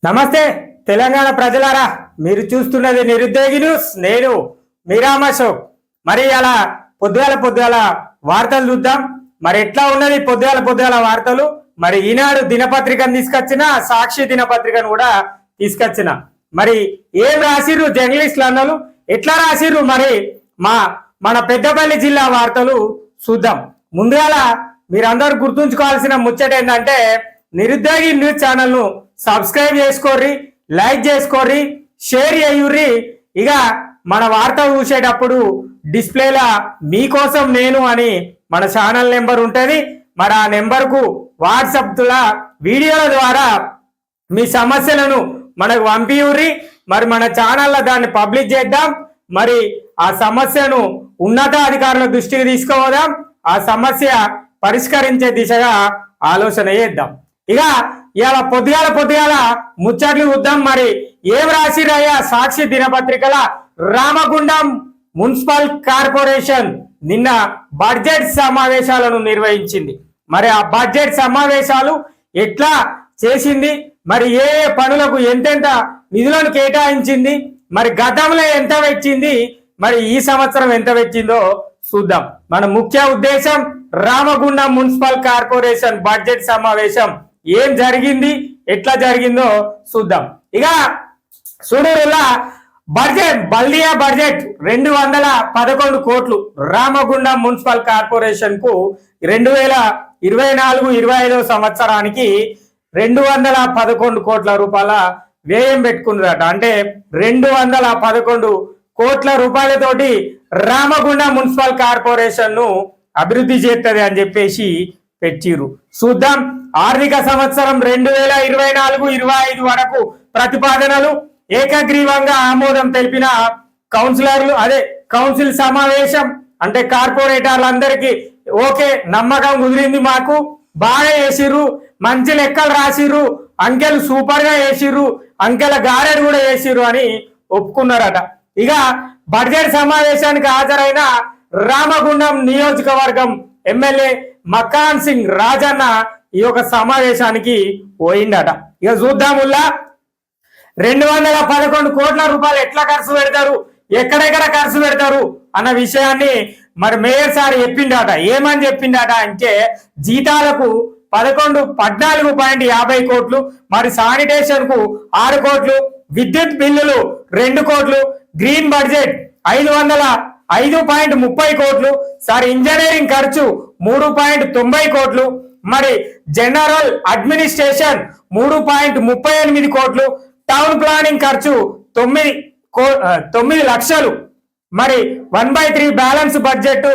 నమస్తే తెలంగాణ ప్రజలారా, మీరు చూస్తున్నది నిరుద్యోగి న్యూస్. నేను మీరామ్ అశోక్. మరి అలా పొద్దుగాల వార్తలు చూద్దాం. మరి ఎట్లా ఉన్నది పొద్దుగాల వార్తలు. మరి ఈనాడు దినపత్రికను తీసుకొచ్చిన, సాక్షి దినపత్రికను కూడా తీసుకొచ్చిన. మరి ఏం రాసిర్రు జర్నలిస్టులు అన్నలు, ఎట్లా రాసిర్రు మరి మన పెద్దపల్లి జిల్లా వార్తలు చూద్దాం. ముందుగాల మీరందరూ గుర్తుంచుకోవాల్సిన ముచ్చట ఏంటంటే, నిరుద్యోగి న్యూస్ ఛానల్ ను సబ్స్క్రైబ్ చేసుకోర్రి, లైక్ చేసుకోర్రి, షేర్ చేయుర్రి. ఇక మన వార్త చూసేటప్పుడు డిస్ప్లేలా మీకోసం నేను అని మన ఛానల్ నెంబర్ ఉంటుంది. మరి ఆ నెంబర్కు వాట్సాప్ల వీడియోల ద్వారా మీ సమస్యలను మనకు పంపియుర్రి. మరి మన ఛానల్లో దాన్ని పబ్లిష్ చేద్దాం. మరి ఆ సమస్యను ఉన్నతాధికారుల దృష్టికి తీసుకుపోదాం. ఆ సమస్య పరిష్కరించే దిశగా ఆలోచన చేద్దాం. ఇక ఇలా పొద్దుగాల ముచ్చట్లు చూద్దాం. మరి ఏం రాసిరయ్యా సాక్షి దినపత్రికల, రామగుండం మున్సిపల్ కార్పొరేషన్ నిన్న బడ్జెట్ సమావేశాలను నిర్వహించింది. మరి ఆ బడ్జెట్ సమావేశాలు ఎట్లా చేసింది, మరి ఏ పనులకు ఎంతెంత నిధులను కేటాయించింది, మరి గతంలో ఎంత వచ్చింది, మరి ఈ సంవత్సరం ఎంత వచ్చిందో చూద్దాం. మన ముఖ్య ఉద్దేశం రామగుండం మున్సిపల్ కార్పొరేషన్ బడ్జెట్ సమావేశం ఏం జరిగింది, ఎట్లా జరిగిందో చూద్దాం. ఇక చూడరులా బల్దియా బడ్జెట్ 211 కోట్లు రామగుండం మున్సిపల్ కార్పొరేషన్ కు 2024-25 సంవత్సరానికి 211 కోట్ల రూపాయల వ్యయం పెట్టుకున్నారట. అంటే 211 కోట్ల రూపాయలతోటి రామగుండం మున్సిపల్ కార్పొరేషన్ ను అభివృద్ధి చేస్తుంది అని చెప్పేసి పెట్టిరు. చూద్దాం. ఆర్థిక సంవత్సరం 2024-25 వరకు ప్రతిపాదనలు ఏకగ్రీవంగా ఆమోదం తెలిపిన కౌన్సిల్ సమావేశం. అంటే కార్పొరేటర్లందరికీ ఓకే, నమ్మకం కుదిరింది, మాకు బాగా వేసిర్రు, మంచి లెక్కలు రాసిర్రు, అంకెలు సూపర్ గా వేసిర్రు, అంకెల గారెడు కూడా వేసిర్రు అని ఒప్పుకున్నారట. ఇక బడ్జెట్ సమావేశానికి హాజరైన రామగుండం నియోజకవర్గం ఎమ్మెల్యే మకాన్ సింగ్ రాజన్న ఈ యొక్క సమావేశానికి పోయిందట. ఇక చూద్దాముల్లా 211 కోట్ల రూపాయలు ఎట్లా ఖర్చు పెడతారు, ఎక్కడెక్కడ ఖర్చు పెడతారు అన్న విషయాన్ని మరి మేయర్ సార్ చెప్పిండట. ఏమని చెప్పిండట అంటే, జీతాలకు 14.50 కోట్లు, మరి శానిటేషన్ కు 6 కోట్లు, విద్యుత్ బిల్లులు 2 కోట్లు, గ్రీన్ బడ్జెట్ 530 కోట్లు, సార్ ఇంజనీరింగ్ ఖర్చు 3.90 కోట్లు, మరి జనరల్ అడ్మినిస్ట్రేషన్ 3.38 కోట్లు, టౌన్ ప్లానింగ్ ఖర్చు 9 లక్షలు, మరి 1/3 బ్యాలెన్స్ బడ్జెట్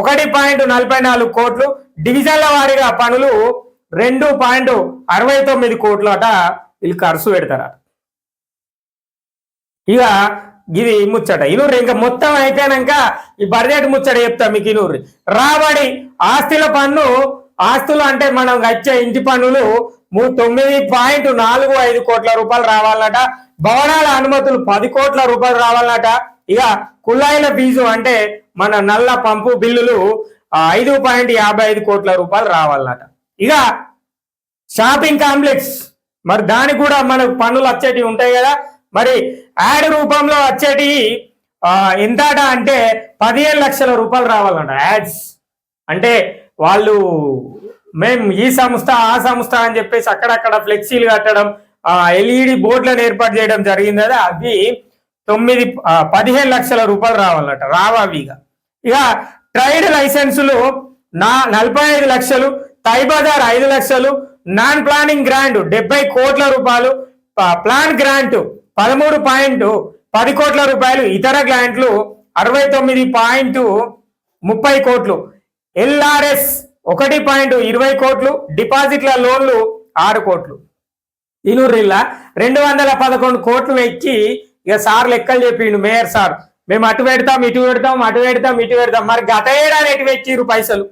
1.44 కోట్లు, డివిజన్ల వారీగా పనులు 2.69 కోట్లు అట వీళ్ళు ఖర్చు పెడతారట. ఇక ఇది ముచ్చట ఇనూరు. ఇంకా మొత్తం అయిపోయాక ఈ బడ్జెట్ ముచ్చట చెప్తా మీకు ఇనూరు. రాబడి ఆస్తుల పన్ను, ఆస్తులు అంటే మనం వచ్చే ఇంటి పన్నులు 9.45 కోట్ల రూపాయలు రావాలన్నట. భవనాల అనుమతులు 10 కోట్ల రూపాయలు రావాలన్నట. ఇక కుళాయిల ఫీజు అంటే మన నల్ల పంపు బిల్లులు 5.55 కోట్ల రూపాయలు రావాలన్నట. ఇక షాపింగ్ కాంప్లెక్స్, మరి దానికి కూడా మనకు పన్నులు వచ్చేటివి ఉంటాయి కదా. మరి యాడ్ రూపంలో వచ్చేటి ఎంతట అంటే 15 లక్షల రూపాయలు రావాలన్నట. యాడ్స్ అంటే వాళ్ళు మేము ఈ సంస్థ ఆ సంస్థ అని చెప్పేసి అక్కడక్కడ ఫ్లెక్సీలు కట్టడం, ఎల్ఈడి బోర్డులను ఏర్పాటు చేయడం జరిగింది కదా, అవి 15 లక్షల రూపాయలు రావాలన్నట. రావవిగా. ఇక ట్రైడ్ లైసెన్సులు 45 లక్షలు, తైబజార్ 5 లక్షలు, నాన్ ప్లానింగ్ గ్రాంట్ 70 కోట్ల రూపాయలు, ప్లాన్ గ్రాంట్ 13.10 కోట్ల రూపాయలు, ఇతర గ్రాంట్లు 69.30 కోట్లు, ఎల్ఆర్ఎస్ 1.20 కోట్లు, డిపాజిట్ల లోన్లు 6 కోట్లు. ఇనూరిల్లా 211 కోట్లు ఎక్కి ఇక సార్ లెక్కలు చెప్పిండు మేయర్ సార్. మేము అటు పెడతాం, ఇటు పెడతాం, అటు పెడతాం, ఇటు పెడతాం. మరి గత ఏడాది ఎటు పెట్టిరు పైసలు?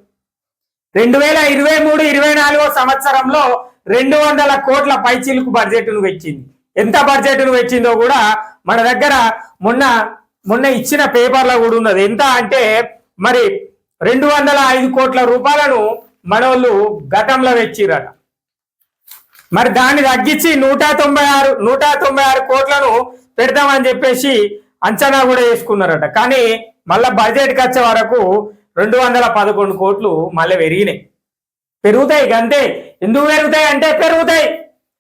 2023-24 సంవత్సరంలో 200 కోట్ల పైచిలుకు బడ్జెట్ ను వచ్చింది. ఎంత బడ్జెట్ ను వచ్చిందో కూడా మన దగ్గర మొన్న ఇచ్చిన పేపర్లో కూడా ఉన్నది. ఎంత అంటే మరి 205 కోట్ల రూపాయలను మనోళ్ళు గతంలో వెచ్చిరట. మరి దాన్ని తగ్గించి 196 కోట్లను పెడతామని చెప్పేసి అంచనా కూడా వేసుకున్నారట. కానీ మళ్ళా బడ్జెట్కి వచ్చే వరకు 211 కోట్లు మళ్ళీ పెరుగుతాయి అంతే. ఎందుకు పెరుగుతాయి అంటే పెరుగుతాయి.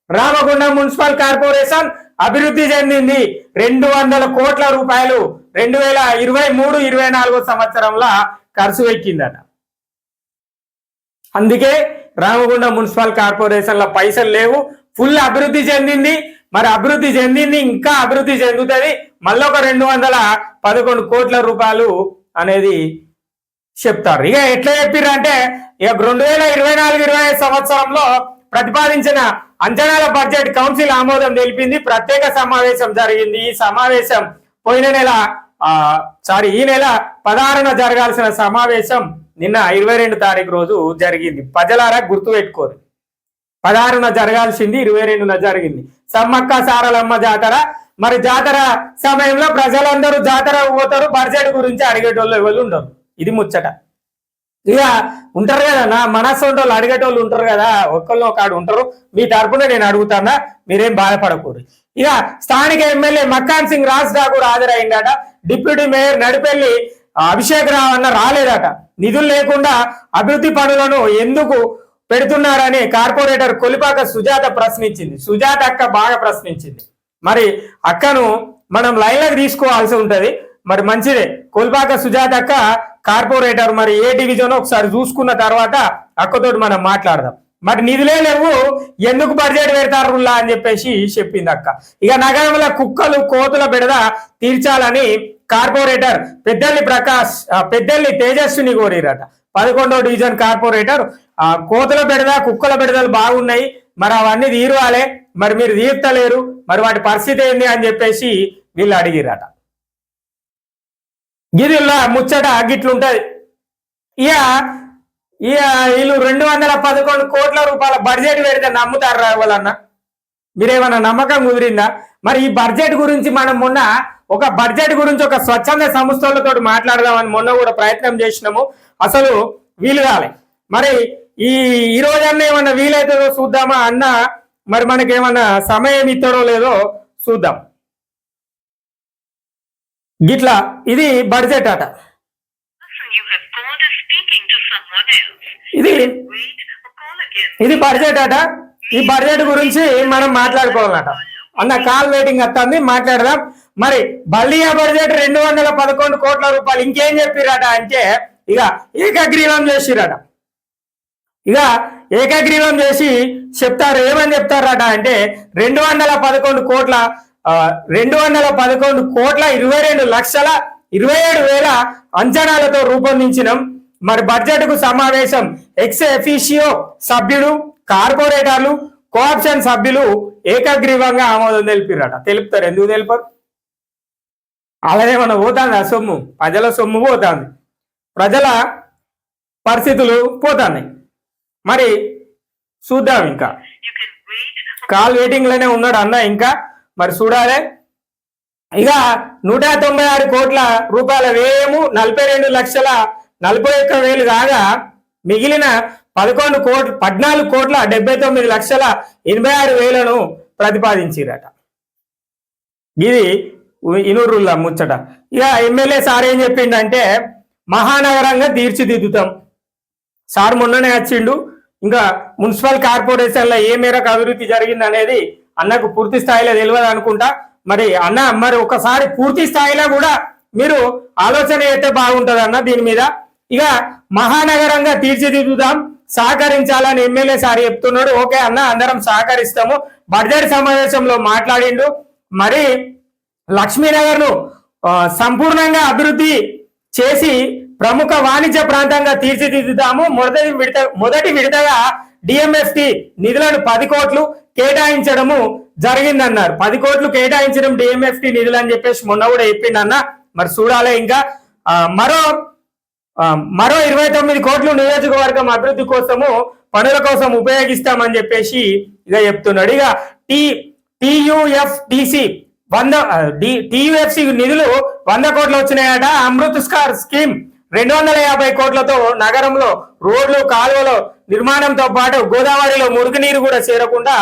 రామగుండం మున్సిపల్ కార్పొరేషన్ అభివృద్ధి చెందింది 200 కోట్ల రూపాయలు 2023-24 సంవత్సరంలో ఖర్చు ఎక్కిందట. అందుకే రామగుండం మున్సిపల్ కార్పొరేషన్ లో పైసలు లేవు, ఫుల్ అభివృద్ధి చెందింది. మరి అభివృద్ధి చెందింది, ఇంకా అభివృద్ధి చెందుతుంది. మళ్ళీ ఒక 211 కోట్ల రూపాయలు అనేది చెప్తారు. ఇక ఎట్లా చెప్పారు అంటే ఇక 2024-25 సంవత్సరంలో ప్రతిపాదించిన అంచనాల బడ్జెట్ కౌన్సిల్ ఆమోదం తెలిపింది. ప్రత్యేక సమావేశం జరిగింది. ఈ సమావేశం ఈ నెల 16న జరగాల్సిన సమావేశం నిన్న 22 తారీఖు రోజు జరిగింది. ప్రజలారా గుర్తు పెట్టుకోరు, 16న జరగాల్సింది 22న జరిగింది. సమ్మక్క సారలమ్మ జాతర. మరి జాతర సమయంలో ప్రజలందరూ జాతర పోతారు, బడ్జెట్ గురించి అడిగేటోళ్ళు ఎవరు ఉండరు. ఇది ముచ్చట. ఇక ఉంటారు కదా నా మనస్సు అడిగేటోళ్ళు ఉంటారు కదా, ఒక్కళ్ళు ఒక ఆడు ఉంటారు. మీ తరపున నేను అడుగుతానా, మీరేం బాధపడకూడదు. ఇక స్థానిక ఎమ్మెల్యే మక్కాన్ సింగ్ రాజ్ ఠాకూర్ హాజరైందట. డిప్యూటీ మేయర్ నడిపెల్లి అభిషేక్ రావు అన్న రాలేదట. నిధులు లేకుండా అభివృద్ధి పనులను ఎందుకు పెడుతున్నారని కార్పొరేటర్ కొలిపాక సుజాత ప్రశ్నించింది. సుజాత అక్క బాగా ప్రశ్నించింది. మరి అక్కను మనం లైన్లకు తీసుకోవాల్సి ఉంటది. మరి మంచిదే, కొలిపాక సుజాత అక్క కార్పొరేటర్ మరి ఏ డివిజన్ ఒకసారి చూసుకున్న తర్వాత అక్కతోటి మనం మాట్లాడదాం. మరి నిధులే లేవు, ఎందుకు బడ్జెట్ పెడతారులా అని చెప్పేసి చెప్పింది అక్క. ఇక నగరంలో కుక్కలు కోతుల బెడద తీర్చాలని corporator Peddalli Tejaswini కోరిరట. 11వ division corporator కోతుల బెడద కుక్కల బెడదలు బాగున్నాయి, మరి అవన్నీ తీరువాలే, మరి మీరు తీర్తలేరు, మరి వాటి పరిస్థితి ఏంది అని చెప్పేసి వీళ్ళు అడిగిరట. గిరిల్లా ముచ్చట గిట్లుంటది. ఇక వీళ్ళు 211 కోట్ల రూపాయల బడ్జెట్ పెడితే నమ్ముతారా ఎవరన్నా? మీరేమన్నా నమ్మకం కుదిరిందా? మరి ఈ బడ్జెట్ గురించి మనం మొన్న ఒక బడ్జెట్ గురించి ఒక స్వచ్ఛంద సంస్థలతో మాట్లాడదామని మొన్న కూడా ప్రయత్నం చేసినాము. అసలు వీలు కాలే. మరి ఈ రోజన్నా ఏమన్నా వీలైతుందో చూద్దామా అన్న, మరి మనకేమన్నా సమయం ఇస్తాడో లేదో చూద్దాం. గిట్లా ఇది బడ్జెట్ అట. ఇది బడ్జెట్ అట. ఈ బడ్జెట్ గురించి మనం మాట్లాడుకోవాలట. అన్న కాల్ వెయిటింగ్ వస్తుంది, మాట్లాడదాం. మరి బల్లియా బడ్జెట్ 211 కోట్ల రూపాయలు. ఇంకేం చెప్పిరట అంటే ఇక ఏకగ్రీవం చేసిరట. ఇక ఏకగ్రీవం చేసి చెప్తారు. ఏమని చెప్తారట అంటే 211 కోట్ల 22,27,000 అంచనాలతో రూపొందించినాం. మరి బడ్జెట్ కు సమావేశం ఎక్స్ ఎఫిషియో సభ్యులు, కార్పొరేటర్లు, కోఆప్షన్ సభ్యులు ఏకగ్రీవంగా ఆమోదం తెలిపిరట. తెలుపుతారు, ఎందుకు తెలిపారు? అలానేమన్నా పోతుంది ఆ సొమ్ము, ప్రజల సొమ్ము పోతుంది, ప్రజల పరిస్థితులు పోతున్నాయి. మరి చూద్దాం. ఇంకా కాల్ వెయిటింగ్ లోనే ఉన్నాడు అన్న, ఇంకా మరి చూడాలి. ఇక 196 కోట్ల రూపాయల వ్యయము 42,41,000 కాగా మిగిలిన 14,79,86,000 ప్రతిపాదించిరట. ఇది ఇనూరుల్లా ముచ్చట. ఇక ఎమ్మెల్యే సార్ ఏం చెప్పిండంటే మహానగరంగా తీర్చిదిద్దుతాం. సార్ మొన్ననే వచ్చిండు. ఇంకా మున్సిపల్ కార్పొరేషన్లో ఏ మేరకు అభివృద్ధి జరిగింది అనేది అన్నకు పూర్తి స్థాయిలో తెలియదు అనుకుంటా. మరి అన్న, మరి ఒకసారి పూర్తి స్థాయిలో కూడా మీరు ఆలోచన అయితే బాగుంటది అన్న దీని మీద. ఇక మహానగరంగా తీర్చిదిద్దుదాం, సహకరించాలని ఎమ్మెల్యే సార్ చెప్తున్నాడు. ఓకే అన్న, అందరం సహకరిస్తాము. బడ్జెట్ సమావేశంలో మాట్లాడిండు. మరి లక్ష్మీనగర్ ను సంపూర్ణంగా అభివృద్ధి చేసి ప్రముఖ వాణిజ్య ప్రాంతంగా తీర్చిదిద్దుతాము. మొదటి విడతగా డిఎంఎఫ్టి నిధులను 10 కోట్లు కేటాయించడము జరిగిందన్నారు. 10 కోట్లు కేటాయించడం డిఎంఎఫ్టి నిధులు అని చెప్పేసి మొన్న కూడా చెప్పిండన్న. మరి చూడాలి. ఇంకా మరో 29 కోట్లు నియోజకవర్గం అభివృద్ధి కోసము పనుల కోసం ఉపయోగిస్తామని చెప్పేసి ఇక చెప్తున్నాడు. ఇక టియుఎఫ్సి నిధులు 100 కోట్లు వచ్చినాయట. అమృత్ స్కీమ్ 250 కోట్లతో నగరంలో రోడ్లు, కాలువల నిర్మాణంతో పాటు గోదావరిలో మురుగునీరు కూడా చేరకుండా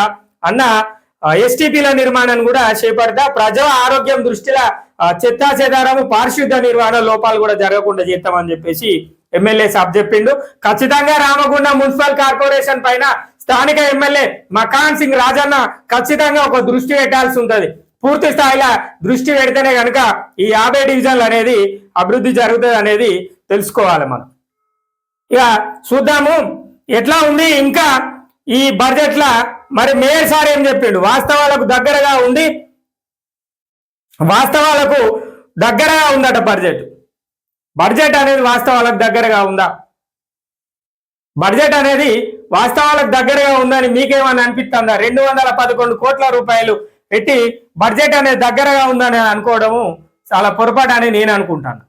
అన్న ఎస్టీపీల నిర్మాణాన్ని కూడా చేపడతా ప్రజా ఆరోగ్యం దృష్టిలో చెత్తా చెదారము పారిశుద్ధ నిర్వహణ లోపాలు కూడా జరగకుండా చేస్తామని చెప్పేసి ఎమ్మెల్యే సాబ్ చెప్పిండు. ఖచ్చితంగా రామగుండం మున్సిపల్ కార్పొరేషన్ పైన స్థానిక ఎమ్మెల్యే మకాన్ సింగ్ రాజన్న ఖచ్చితంగా ఒక దృష్టి పెట్టాల్సి ఉంటది. పూర్తి స్థాయిలో దృష్టి పెడితేనే కనుక ఈ 50 డివిజన్లు అనేది అభివృద్ధి జరుగుతుంది అనేది తెలుసుకోవాలి మనం. ఇక చూద్దాము ఎట్లా ఉంది ఇంకా ఈ బడ్జెట్ల. మరి మేయర్ సార్ ఏం చెప్పిండు, వాస్తవాలకు దగ్గరగా ఉందట బడ్జెట్ అనేది వాస్తవాలకు దగ్గరగా ఉందా? బడ్జెట్ అనేది వాస్తవాలకు దగ్గరగా ఉందని మీకేమని అనిపిస్తుందా? 211 కోట్ల రూపాయలు పెట్టి బడ్జెట్ అనేది దగ్గరగా ఉందని అనుకోవడము చాలా పొరపాటు అని నేను అనుకుంటాను.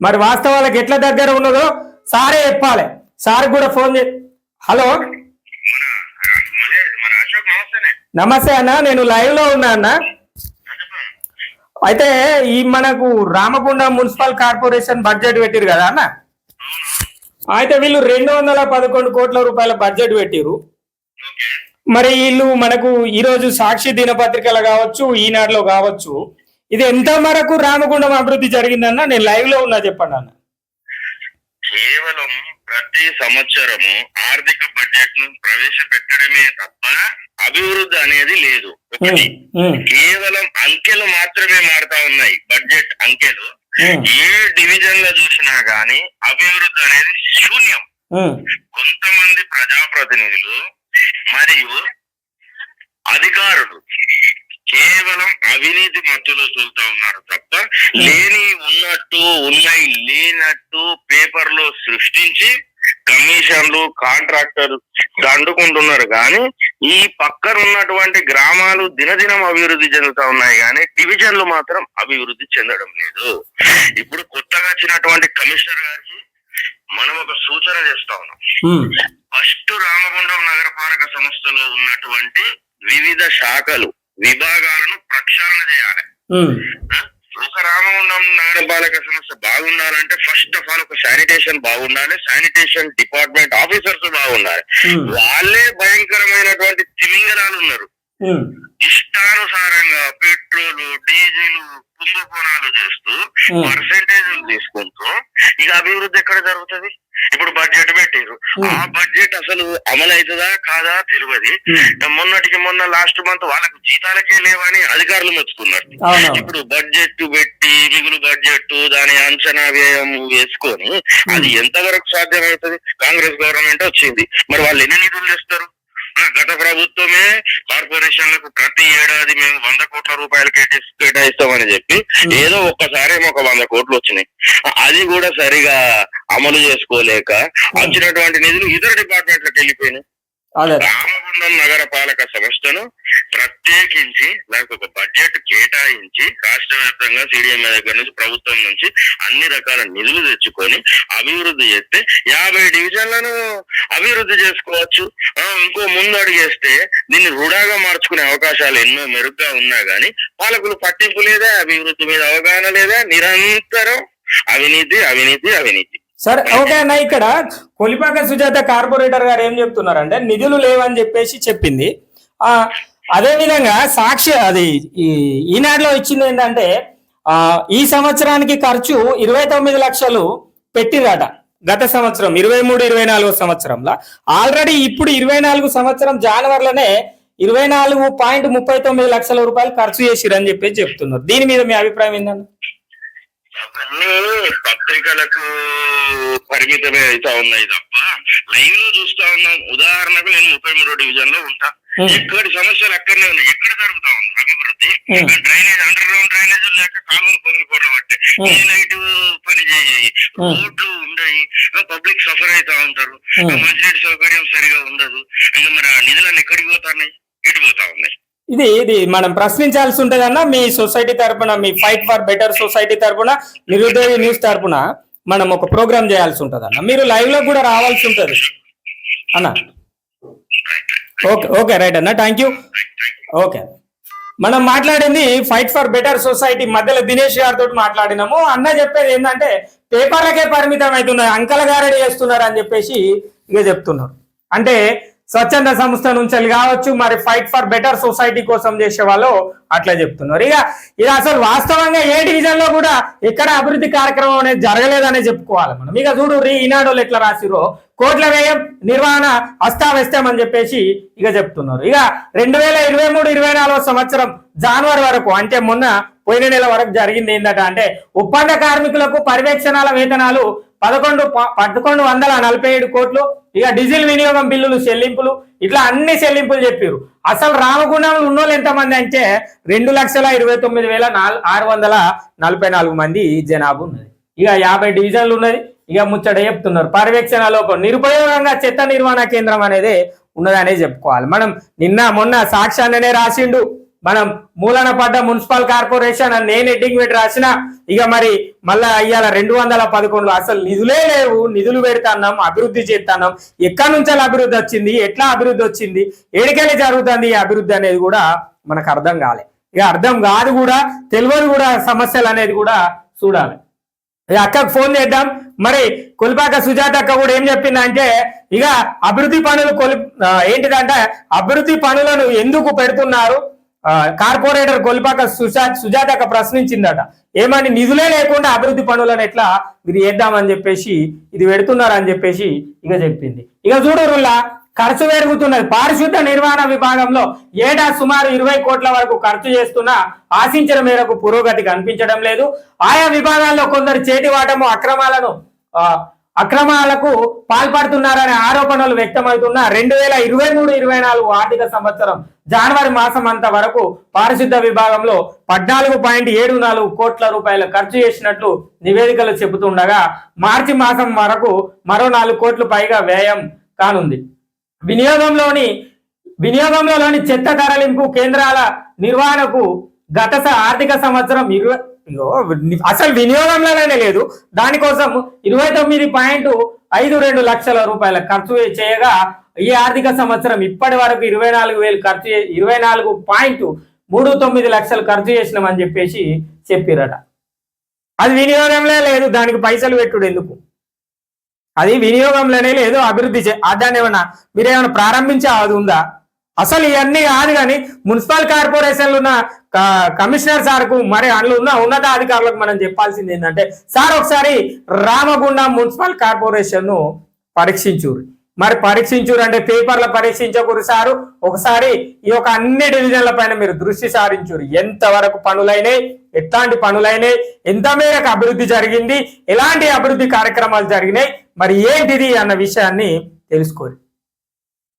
మరి వాస్తవాలకు ఎట్లా దగ్గర ఉన్నదో సారే చెప్పాలి. సార్ కూడా ఫోన్ హలో నమస్తే అన్న, నేను లైవ్ లో ఉన్నా అన్న. అయితే ఈ మనకు రామగుండం మున్సిపల్ కార్పొరేషన్ బడ్జెట్ పెట్టిరు కదా అన్న. అయితే వీళ్ళు 211 కోట్ల రూపాయల బడ్జెట్ పెట్టిరు. మరి వీళ్ళు మనకు ఈరోజు సాక్షి దినపత్రికలు కావచ్చు, ఈనాడులో కావచ్చు, ఇది ఎంత వరకు రామగుండం అభివృద్ధి జరిగిందన్న? నేను లైవ్ లో ఉన్నా, చెప్పండి అన్న. కేవలం ప్రతి సంవత్సరము ఆర్థిక బడ్జెట్ ను ప్రవేశపెట్టడమే తప్ప అభివృద్ధి అనేది లేదు. ఒకటి కేవలం అంకెలు మాత్రమే మారుతా ఉన్నాయి. బడ్జెట్ అంకెలు ఏ డివిజన్ లో చూసినా గానీ అభివృద్ధి అనేది శూన్యం. కొంతమంది ప్రజాప్రతినిధులు మరియు అధికారులు కేవలం అవినీతి మత్తులో చూస్తూ ఉన్నారు తప్ప లేని ఉన్నట్టు ఉన్నాయి లేనట్టు పేపర్లో సృష్టించి కమిషన్లు కాంట్రాక్టర్ దండుకుంటున్నారు. కానీ ఈ పక్కన ఉన్నటువంటి గ్రామాలు దినదినం అభివృద్ధి చెందుతా ఉన్నాయి కానీ డివిజన్లు మాత్రం అభివృద్ధి చెందడం లేదు. ఇప్పుడు కొత్తగా వచ్చినటువంటి కమిషనర్ గారికి మనం ఒక సూచన చేస్తా ఉన్నాం. ఫస్ట్ రామగుండం నగరపాలక సంస్థలో ఉన్నటువంటి వివిధ శాఖలు విభాగాలను ప్రక్షాళన చేయాలి. ఒక రామగుండం నగరపాలక సంస్థ బాగుండాలంటే ఫస్ట్ ఆఫ్ ఆల్ ఒక శానిటేషన్ బాగుండాలి, శానిటేషన్ డిపార్ట్మెంట్ ఆఫీసర్స్ బాగుండాలి. వాళ్ళే భయంకరమైనటువంటి తిమింగలాలు ఉన్నారు. ఇష్టానుసారంగా పెట్రోల్ డీజిల్ కుంభకోణాలు చేస్తూ పర్సెంటేజ్లు తీసుకుంటూ ఇక అభివృద్ధి ఎక్కడ జరుగుతుంది? ఇప్పుడు బడ్జెట్ పెట్టారు, ఆ బడ్జెట్ అసలు అమలు అవుతుందా కాదా తెలియదు. మొన్నటికి మొన్న లాస్ట్ మంత్ వాళ్ళకు జీతాలకే లేవని అధికారులు మెచ్చుకున్నారు. ఇప్పుడు బడ్జెట్ పెట్టి మిగులు బడ్జెట్ దాని అంచనా వ్యయం వేసుకొని అది ఎంతవరకు సాధ్యమవుతుంది? కాంగ్రెస్ గవర్నమెంట్ వచ్చింది, మరి వాళ్ళు ఎన్ని నిధులు చేస్తారు? గత ప్రభుత్వమే కార్పొరేషన్లకు ప్రతి ఏడాది మేము 100 కోట్ల రూపాయలు కేటాయిస్తామని చెప్పి ఏదో ఒక్కసారి ఒక 100 కోట్లు వచ్చినాయి. అది కూడా సరిగా అమలు చేసుకోలేక వచ్చినటువంటి నిధులు ఇతర డిపార్ట్మెంట్లకు వెళ్ళిపోయినాయి. రామగుండం నగర పాలక సంస్థను ప్రత్యేకించి దానికి ఒక బడ్జెట్ కేటాయించి రాష్ట్ర వ్యాప్తంగా సిడిఎంఏ దగ్గర నుంచి ప్రభుత్వం నుంచి అన్ని రకాల నిధులు తెచ్చుకొని అభివృద్ధి చేస్తే 50 డివిజన్లను అభివృద్ధి చేసుకోవచ్చు. ఇంకో ముందు అడిగేస్తే దీన్ని రుడాగా మార్చుకునే అవకాశాలు ఎన్నో మెరుగ్గా ఉన్నా గానీ పాలకులు పట్టింపు లేదా, అభివృద్ధి మీద అవగాహన లేదా, నిరంతరం అవినీతి అవినీతి అవినీతి. సరే ఓకే అన్న, ఇక్కడ కొలిపాక సుజాత కార్పొరేటర్ గారు ఏం చెప్తున్నారంటే నిధులు లేవని చెప్పేసి చెప్పింది. అదే విధంగా సాక్షి అది ఈనాడులో ఇచ్చింది ఏంటంటే ఈ సంవత్సరానికి ఖర్చు 29 లక్షలు పెట్టిరట. గత సంవత్సరం 23-24 సంవత్సరంలో ఆల్రెడీ ఇప్పుడు 24 సంవత్సరం జనవరిలోనే 24.39 లక్షల రూపాయలు ఖర్చు చేసిరని చెప్పేసి చెప్తున్నారు. దీని మీద మీ అభిప్రాయం ఏంటండి? అవన్నీ పత్రికలకు పరిమితమే అవుతా ఉన్నాయి తప్ప లైవ్ లో చూస్తా ఉన్నాం. ఉదాహరణకు నేను 33వ డివిజన్ లో ఉంటా. ఎక్కడి సమస్యలు అక్కడనే ఉన్నాయి. ఎక్కడ జరుగుతా ఉంది అభివృద్ధి? డ్రైనేజ్ అండర్ గ్రౌండ్ డ్రైనేజ్ లేక కాలువలు పొంగిపోవడం అంటే నైట్ పని చేయి, రోడ్లు ఉండయి, పబ్లిక్ సఫర్ అవుతా ఉంటారు, మంచినీటి సౌకర్యం సరిగా ఉండదు. ఇంకా మరి ఆ నిధులన్నీ ఎక్కడికి పోతున్నాయి, ఎటు పోతా ఉన్నాయి? ఇది మనం ప్రశ్నించాల్సి ఉంటది అన్న. మీ సొసైటీ తరపున, మీ ఫైట్ ఫర్ బెటర్ సొసైటీ తరపున, నిరుద్యోగ న్యూస్ తరపున మనం ఒక ప్రోగ్రామ్ చేయాల్సి ఉంటది అన్న. మీరు లైవ్ లో కూడా రావాల్సి ఉంటది అన్న. ఓకే ఓకే రైట్ అన్న, థ్యాంక్ యూ. ఓకే, మనం మాట్లాడింది ఫైట్ ఫర్ బెటర్ సొసైటీ మధ్యలో దినేష్ గారితో మాట్లాడినాము. అన్న చెప్పేది ఏంటంటే పేపర్లకే పరిమితం అవుతున్నారు, అంకల గారడి చేస్తున్నారు అని చెప్పేసి ఇక చెప్తున్నారు. అంటే స్వచ్ఛంద సంస్థ నుంచి కావచ్చు, మరి ఫైట్ ఫర్ బెటర్ సొసైటీ కోసం చేసే వాళ్ళు అట్లా చెప్తున్నారు. ఇక అసలు వాస్తవంగా ఏ డివిజన్ లో కూడా ఎక్కడ అభివృద్ధి కార్యక్రమం అనేది జరగలేదనే చెప్పుకోవాలి మనం. ఇక చూడు ఈనాడోళ్ళు ఎట్లా రాసిరో, కోట్ల వ్యయం నిర్వహణ అస్తావ్యస్తం అని చెప్పేసి ఇక చెప్తున్నారు. ఇక 2023-24 సంవత్సరం జనవరి వరకు, అంటే మొన్న పోయిన నెల వరకు జరిగింది ఏంటంటే, అంటే ఒప్పంద కార్మికులకు పర్యవేక్షణాల వేతనాలు 1147 కోట్లు. ఇక డీజిల్ వినియోగం బిల్లులు చెల్లింపులు, ఇట్లా అన్ని చెల్లింపులు చెప్పారు. అసలు రామగుండంలో ఉన్నోళ్ళు ఎంతమంది అంటే 2,29,644 మంది జనాభా ఉన్నది. ఇక 50 డివిజన్లు ఉన్నది. ఇక ముచ్చట చెప్తున్నారు. పర్యవేక్షణ లోపం, నిరుపయోగంగా చెత్త నిర్వహణ కేంద్రం అనేది ఉన్నదనే చెప్పుకోవాలి. మనం నిన్న మొన్న సాక్ష్యాన్నే రాసిండు, మనం మూలన పడ్డ మున్సిపల్ కార్పొరేషన్ అని నేను హెడ్డింగ్ పెట్టి రాసిన. ఇక మరి మళ్ళా ఇవాళ 211 అసలు నిధులే లేవు, నిధులు పెడతాన్నాం, అభివృద్ధి చేస్తున్నాం. ఎక్కడి నుంచి అభివృద్ధి వచ్చింది, ఎట్లా అభివృద్ధి వచ్చింది, ఏడికెళ్ళి జరుగుతుంది ఈ అభివృద్ధి అనేది కూడా మనకు అర్థం కాలే. ఇక అర్థం కాదు కూడా, తెలియదు కూడా సమస్యలు అనేది కూడా చూడాలి. అక్కకు ఫోన్ చేద్దాం. మరి కొలిపాక సుజాత అక్క కూడా ఏం చెప్పిందంటే, ఇక అభివృద్ధి పనులు ఏంటిదంటే, అభివృద్ధి పనులను ఎందుకు పెడుతున్నారు కార్పొరేటర్ కొలిపాక సుజాత అక్క ప్రశ్నించిందట. ఏమని, నిధులే లేకుండా అభివృద్ధి పనులను ఎట్లా మీరు చేద్దామని చెప్పేసి ఇది పెడుతున్నారని చెప్పేసి ఇక చెప్పింది. ఇక చూడరులా ఖర్చు పెరుగుతున్నది. పారిశుద్ధ నిర్వహణ విభాగంలో ఏటా సుమారు 20 కోట్ల వరకు ఖర్చు చేస్తున్నా ఆశించిన మేరకు పురోగతి కనిపించడం లేదు. ఆయా విభాగాల్లో కొందరు చేతివాటము అక్రమాలకు పాల్పడుతున్నారనే ఆరోపణలు వ్యక్తమవుతున్న 2023-24 ఆర్థిక సంవత్సరం జనవరి మాసం అంత వరకు పారిశుద్ధ విభాగంలో 14.74 కోట్ల రూపాయలు ఖర్చు చేసినట్లు నివేదికలు చెబుతుండగా, మార్చి మాసం వరకు మరో 4 కోట్ల పైగా వ్యయం కానుంది. వినియోగంలోని చెత్త తరలింపు కేంద్రాల నిర్వహణకు గత ఆర్థిక సంవత్సరం అసలు వినియోగంలోనే లేదు. దానికోసం 29.52 లక్షల రూపాయల ఖర్చు చేయగా, ఈ ఆర్థిక సంవత్సరం ఇప్పటి వరకు 24,000 ఖర్చు 24.39 లక్షలు ఖర్చు చేసినామని చెప్పేసి చెప్పిరట. అది వినియోగంలో లేదు, దానికి పైసలు పెట్టుడు ఎందుకు? అది వినియోగంలోనే లేదు. అభివృద్ధి దాన్ని ఏమన్నా మీరేమన్నా ప్రారంభించే అది ఉందా? అసలు ఇవన్నీ కాదు. కానీ మున్సిపల్ కార్పొరేషన్లు ఉన్న కమిషనర్ సార్కు, మరి అందులో ఉన్న ఉన్నతాధికారులకు మనం చెప్పాల్సింది ఏంటంటే, సార్ ఒకసారి రామగుండం మున్సిపల్ కార్పొరేషన్ ను పరీక్షించురు. మరి పరీక్షించురు అంటే పేపర్ల పరీక్షించకూరు సారు, ఒకసారి ఈ యొక్క అన్ని డివిజన్ల పైన మీరు దృష్టి సారించురు. ఎంతవరకు పనులైనాయి, ఎట్లాంటి పనులైనాయి, ఎంత మేరకు అభివృద్ధి జరిగింది, ఎలాంటి అభివృద్ధి కార్యక్రమాలు జరిగినాయి, మరి ఏంటిది అన్న విషయాన్ని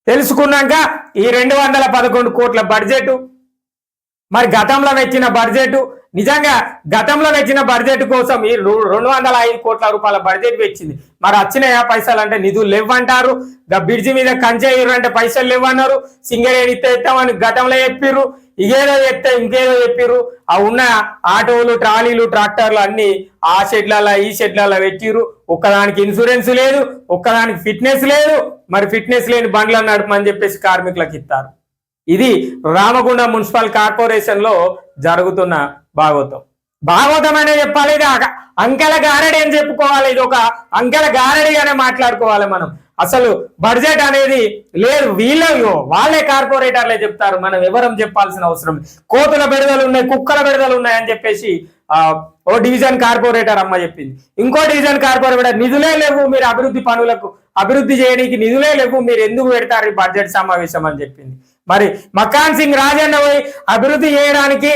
తెలుసుకున్నాక ఈ 211 కోట్ల బడ్జెట్, మరి గతంలో వచ్చిన బడ్జెట్, నిజంగా గతంలో వచ్చిన బడ్జెట్ కోసం ఈ 205 కోట్ల రూపాయల బడ్జెట్ వచ్చింది. మరి వచ్చినాయా పైసలు అంటే నిధులు లేవంటారు. బ్రిడ్జి మీద కంచె అంటే పైసలు లేవన్నారు. సింగరేణి ఎత్తామని గతంలో చెప్పిర్రు, ఇదేదో చెప్తే ఇంకేదో చెప్పిర్రు. ఆ ఉన్న ఆటోలు, ట్రాలీలు, ట్రాక్టర్లు అన్ని ఆ షెడ్లలో ఈ షెడ్లలో పెట్టిర్రు. ఒక్కదానికి ఇన్సూరెన్స్ లేదు, ఒక్కదానికి ఫిట్నెస్ లేదు. మరి ఫిట్నెస్ లేని బండ్లను నడపమని చెప్పేసి కార్మికులకు ఇస్తారు. ఇది రామగుండం మున్సిపల్ కార్పొరేషన్ లో జరుగుతున్న భాగవతం అనే చెప్పాలి. ఇది అంకెల గారడి అని చెప్పుకోవాలి. ఇది ఒక అంకెల గారడిగానే మాట్లాడుకోవాలి మనం. అసలు బడ్జెట్ అనేది లేదు, వాళ్ళే కార్పొరేటర్లే చెప్తారు. మనం ఎవరం చెప్పాల్సిన అవసరం. కోతుల బెడదలు ఉన్నాయి, కుక్కల బెడదలు ఉన్నాయి అని చెప్పేసి ఓ డివిజన్ కార్పొరేటర్ అమ్మ చెప్పింది. ఇంకో డివిజన్ కార్పొరేటర్ నిధులే లేవు, మీరు అభివృద్ధి పనులకు అభివృద్ధి చేయడానికి నిధులే లేవు, మీరు ఎందుకు పెడతారు ఈ బడ్జెట్ సమావేశం అని చెప్పింది. మరి మకాన్ సింగ్ రాజన్న పోయి అభివృద్ధి చేయడానికి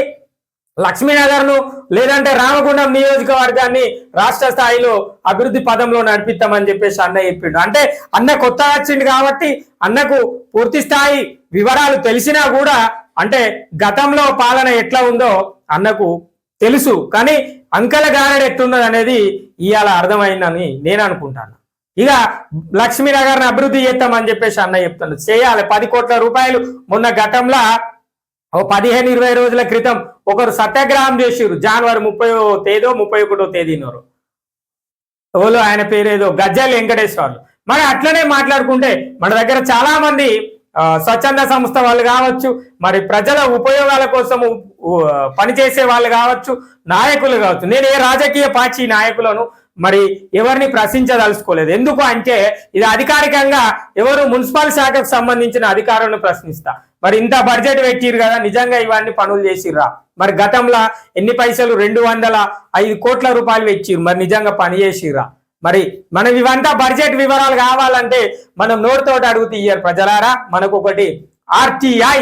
లక్ష్మీనగర్ ను లేదంటే రామగుండం నియోజకవర్గాన్ని రాష్ట్ర స్థాయిలో అభివృద్ధి పదంలో నడిపిస్తామని చెప్పేసి అన్న చెప్పిండు. అంటే అన్న కొత్త వచ్చింది కాబట్టి అన్నకు పూర్తి స్థాయి వివరాలు తెలిసినా కూడా, అంటే గతంలో పాలన ఎట్లా ఉందో అన్నకు తెలుసు. కానీ అంకెల గారడి ఎట్లున్నది అనేది ఇవాళ అర్థమైందని నేను అనుకుంటాను. ఇక లక్ష్మీనగర్ని అభివృద్ధి చేస్తామని చెప్పేసి అన్న చెప్తున్నాడు. చేయాలి. 10 కోట్ల రూపాయలు మొన్న గతంలో 15-20 రోజుల క్రితం ఒకరు సత్యాగ్రహం చేసిరు. జనవరి 30వ తేదీ 31వ తేదీనరు. ఎవరు ఆయన పేరేదో గజ్జాలి వెంకటేశ్వర్లు. మరి అట్లనే మాట్లాడుకుంటే మన దగ్గర చాలా మంది స్వచ్ఛంద సంస్థ వాళ్ళు కావచ్చు, మరి ప్రజల ఉపయోగాల కోసం పనిచేసే వాళ్ళు కావచ్చు, నాయకులు కావచ్చు. నేను ఏ రాజకీయ పార్టీ నాయకులను మరి ఎవరిని ప్రశ్నించదలుచుకోలేదు. ఎందుకు అంటే ఇది అధికారికంగా ఎవరు మున్సిపల్ శాఖకు సంబంధించిన అధికారులను ప్రశ్నిస్తా. మరి ఇంత బడ్జెట్ పెట్టిరు కదా, నిజంగా ఇవన్నీ పనులు చేసిర్రా? మరి గతంలో ఎన్ని పైసలు 205 కోట్ల రూపాయలు పెట్టిరు, మరి నిజంగా పని చేసిర్రా? మరి మనం ఇవంతా బడ్జెట్ వివరాలు కావాలంటే మనం నోటితోటి అడుగుతూ ఇయ్యారు ప్రజలారా. మనకు ఒకటి RTI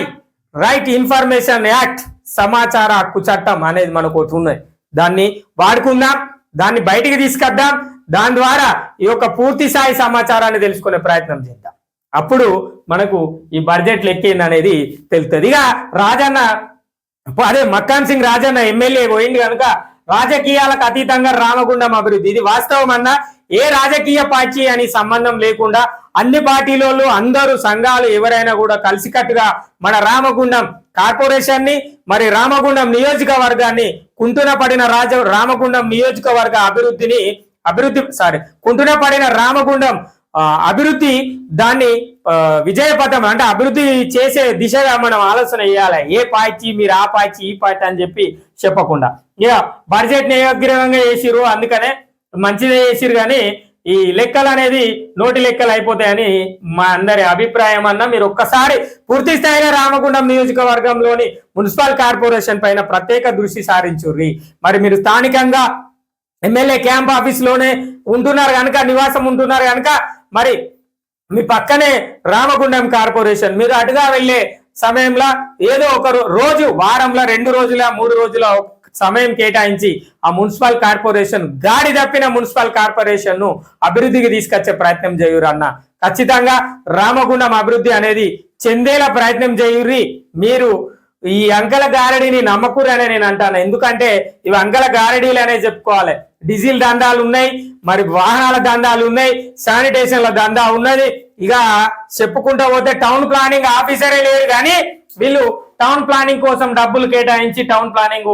రైట్ ఇన్ఫర్మేషన్ యాక్ట్ సమాచార హక్కు చట్టం అనేది మనకు ఒకటి ఉన్నది. దాన్ని వాడుకుందాం, దాన్ని బయటికి తీసుకొద్దాం, దాని ద్వారా ఈ యొక్క పూర్తి స్థాయి సమాచారాన్ని తెలుసుకునే ప్రయత్నం చేద్దాం. అప్పుడు మనకు ఈ బడ్జెట్ లెక్కింది అనేది తెలుస్తుంది. ఇక రాజన్న అదే మక్కాన్ సింగ్ రాజన్న ఎమ్మెల్యే పోయింది కనుక రాజకీయాలకు అతీతంగా రామగుండం అభివృద్ధి, ఇది వాస్తవం అన్నా ఏ రాజకీయ పార్టీ అని సంబంధం లేకుండా అన్ని పార్టీలలో అందరూ సంఘాలు ఎవరైనా కూడా కలిసికట్టుగా మన రామగుండం కార్పొరేషన్ ని మరి రామగుండం నియోజకవర్గాన్ని కుంటున పడిన రామగుండం నియోజకవర్గ కుంటున పడిన రామగుండం అభివృద్ధి దాన్ని విజయపథం అంటే అభివృద్ధి చేసే దిశగా మనం ఆలోచన చేయాలి. ఏ పార్టీ మీరు ఆ పార్టీ ఈ పార్టీ అని చెప్పకుండా ఇక బడ్జెట్ నియోగ్రహంగా చేసిరు, అందుకనే మంచిదే చేసిరు. కానీ ఈ లెక్కలు అనేది నోటి లెక్కలు అయిపోతాయని మా అందరి అభిప్రాయం అన్న. మీరు ఒక్కసారి పూర్తి స్థాయిలో రామగుండం నియోజకవర్గంలోని మున్సిపల్ కార్పొరేషన్ పైన ప్రత్యేక దృష్టి సారించుర్రి. మరి మీరు స్థానికంగా ఎమ్మెల్యే క్యాంప్ ఆఫీస్ లోనే ఉంటున్నారు కనుక, నివాసం ఉంటున్నారు కనుక మరి మీ పక్కనే రామగుండం కార్పొరేషన్, మీరు అటుగా వెళ్ళే సమయంలో ఏదో ఒక రోజు వారంలో 2 రోజుల 3 రోజుల సమయం కేటాయించి ఆ మున్సిపల్ కార్పొరేషన్ గాడి తప్పిన మున్సిపల్ కార్పొరేషన్ ను అభివృద్ధికి తీసుకొచ్చే ప్రయత్నం చేయురన్న. ఖచ్చితంగా రామగుండం అభివృద్ధి అనేది చెందేలా ప్రయత్నం చేయుర్రి. మీరు ఈ అంకల గారడీని నమ్మకూరు అనే నేను అంటాను. ఎందుకంటే ఇవి అంకల గారడీలు అనే చెప్పుకోవాలి. డీజిల్ దందాలు ఉన్నాయి, మరి వాహనాల దందాలు ఉన్నాయి, శానిటేషన్ల దందా ఉన్నది. ఇక చెప్పుకుంటూ పోతే టౌన్ ప్లానింగ్ ఆఫీసరే లేరు, కానీ వీళ్ళు టౌన్ ప్లానింగ్ కోసం డబ్బులు కేటాయించి టౌన్ ప్లానింగ్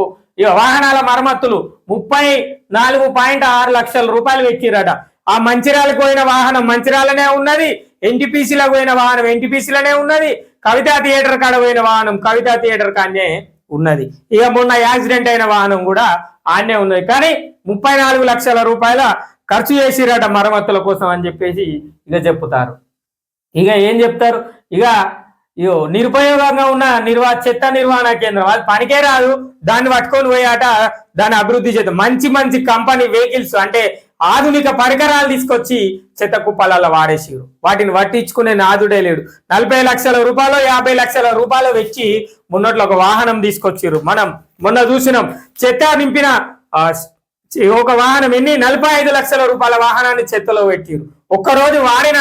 వాహనాల మరమ్మతులు 34.6 లక్షల రూపాయలు పెట్టిరట. ఆ మంచిర్యాలకు పోయిన వాహనం మంచిర్యాలనే ఉన్నది, ఎన్టీపీసీలకు పోయిన వాహనం ఎన్టీపీసీలోనే ఉన్నది, కవితా థియేటర్ కాడ పోయిన వాహనం కవితా థియేటర్ కానే ఉన్నది. ఇక మొన్న యాక్సిడెంట్ అయిన వాహనం కూడా ఆనే ఉన్నది. కానీ 34 లక్షల రూపాయల ఖర్చు చేసిరట మరమ్మతుల కోసం అని చెప్పేసి ఇక చెప్తారు. ఇక ఏం చెప్తారు, ఇక నిరుపయోగంగా ఉన్న చెత్త నిర్వహణ కేంద్రం అది పనికే రాదు, దాన్ని పట్టుకొని పోయాట దాన్ని అభివృద్ధి చేద్దాం. మంచి కంపెనీ వెహికల్స్ అంటే ఆధునిక పరికరాలు తీసుకొచ్చి చెత్త కుప్పలలో వాడేసిరు. వాటిని పట్టించుకునే నాదుడే లేడు. 40 లక్షల రూపాయలు 50 లక్షల రూపాయలు వెచ్చి మొన్నట్లో ఒక వాహనం తీసుకొచ్చిరు. మనం మొన్న చూసినాం, చెత్త నింపిన ఒక వాహనం 45 లక్షల రూపాయల వాహనాన్ని చెత్తలో పెట్టిరు. ఒక్కరోజు వాడిన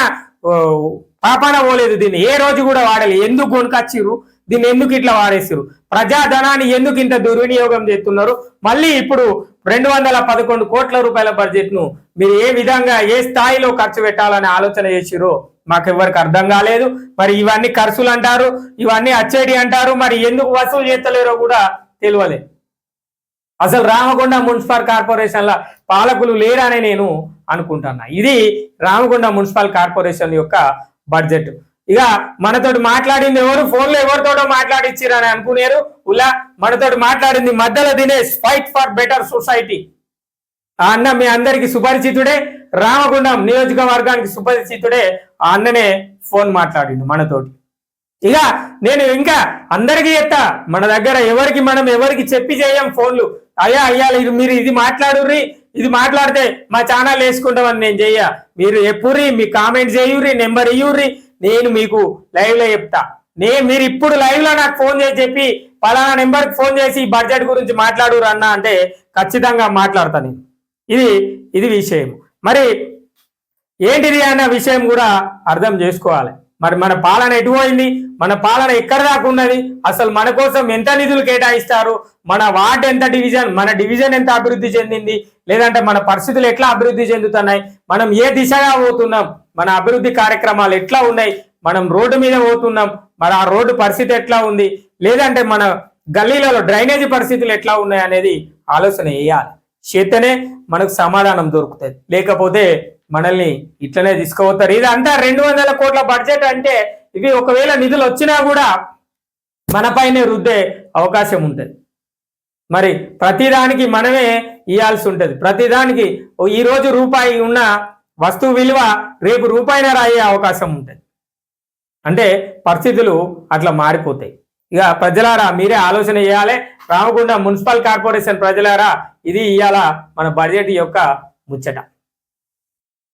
పాపాన పోలేదు, దీన్ని ఏ రోజు కూడా వాడలేదు. ఎందుకు కొనుకొచ్చిరు, దీన్ని ఎందుకు ఇట్లా వాడేసారు, ప్రజాధనాన్ని ఎందుకు ఇంత దుర్వినియోగం చేస్తున్నారు? మళ్ళీ ఇప్పుడు 211 కోట్ల రూపాయల బడ్జెట్ ను మీరు ఏ విధంగా ఏ స్థాయిలో ఖర్చు పెట్టాలని ఆలోచన చేసిరో మాకు ఎవరికి అర్థం కాలేదు. మరి ఇవన్నీ ఖర్చులు అంటారు, ఇవన్నీ అచ్చేడి అంటారు, మరి ఎందుకు వసూలు చేస్తలేరో కూడా తెలియలేదు. అసలు రామగుండం మున్సిపల్ కార్పొరేషన్ల పాలకులు లేరని నేను అనుకుంటున్నా. ఇది రామగుండం మున్సిపల్ కార్పొరేషన్ యొక్క బడ్జెట్. ఇక మనతోటి మాట్లాడింది ఎవరు, ఫోన్లో ఎవరితోటో మాట్లాడిచ్చిరని అనుకునేరు. ఇలా మనతోటి మాట్లాడింది మధ్యలో Dinesh, fight for better society. ఆ అన్న మీ అందరికి సుపరిచితుడే, రామగుండం నియోజకవర్గానికి సుపరిచితుడే. ఆ అన్ననే ఫోన్ మాట్లాడిండు మనతోటి. ఇక నేను ఇంకా అందరికీ చెప్తా, మన దగ్గర ఎవరికి చెప్పి చేయం ఫోన్లు. అయ్యా మీరు ఇది మాట్లాడుర్రి, ఇది మాట్లాడితే మా ఛానల్ వేసుకుంటామని నేను చెయ్య. మీరు ఎప్పుర్రి, మీ కామెంట్ చేయుర్రి, నెంబర్ ఇయ్యుర్రి, నేను మీకు లైవ్ లో చెప్తా. మీరు ఇప్పుడు లైవ్ లో నాకు ఫోన్ చేసి చెప్పి పలానా నెంబర్కి ఫోన్ చేసి బడ్జెట్ గురించి మాట్లాడురు అన్న అంటే ఖచ్చితంగా మాట్లాడతా నేను. ఇది విషయం. మరి ఏంటిది అన్న విషయం కూడా అర్థం చేసుకోవాలి. మరి మన పాలన ఎటు పోయింది, మన పాలన ఎక్కడ దాకా ఉన్నది, అసలు మన కోసం ఎంత నిధులు కేటాయిస్తారు, మన వార్డ్ ఎంత డివిజన్, మన డివిజన్ ఎంత అభివృద్ధి చెందింది, లేదంటే మన పరిస్థితులు ఎట్లా అభివృద్ధి చెందుతున్నాయి, మనం ఏ దిశగా పోతున్నాం, మన అభివృద్ధి కార్యక్రమాలు ఎట్లా ఉన్నాయి, మనం రోడ్డు మీద పోతున్నాం, మరి ఆ రోడ్డు పరిస్థితి ఎట్లా ఉంది, లేదంటే మన గల్లీలలో డ్రైనేజీ పరిస్థితులు ఎట్లా ఉన్నాయి అనేది ఆలోచన చేయాలి. చేతనే మనకు సమాధానం దొరుకుతుంది. లేకపోతే మనల్ని ఇట్లనే తీసుకుపోతారు. ఇదంతా 200 కోట్ల బడ్జెట్ అంటే ఇవి ఒకవేళ నిధులు వచ్చినా కూడా మనపైనే రుద్దే అవకాశం ఉంటుంది. మరి ప్రతిదానికి మనమే ఇవ్వాల్సి ఉంటుంది. ప్రతిదానికి ఈ రోజు రూపాయి ఉన్న వస్తువు విలువ రేపు రూపాయిన్నర అయ్యే అవకాశం ఉంటుంది. అంటే పరిస్థితులు అట్లా మారిపోతాయి. ఇక ప్రజలారా మీరే ఆలోచన చేయాలి. రామగుండం మున్సిపల్ కార్పొరేషన్ ప్రజలారా ఇది ఇవాళ మన బడ్జెట్ యొక్క ముచ్చట.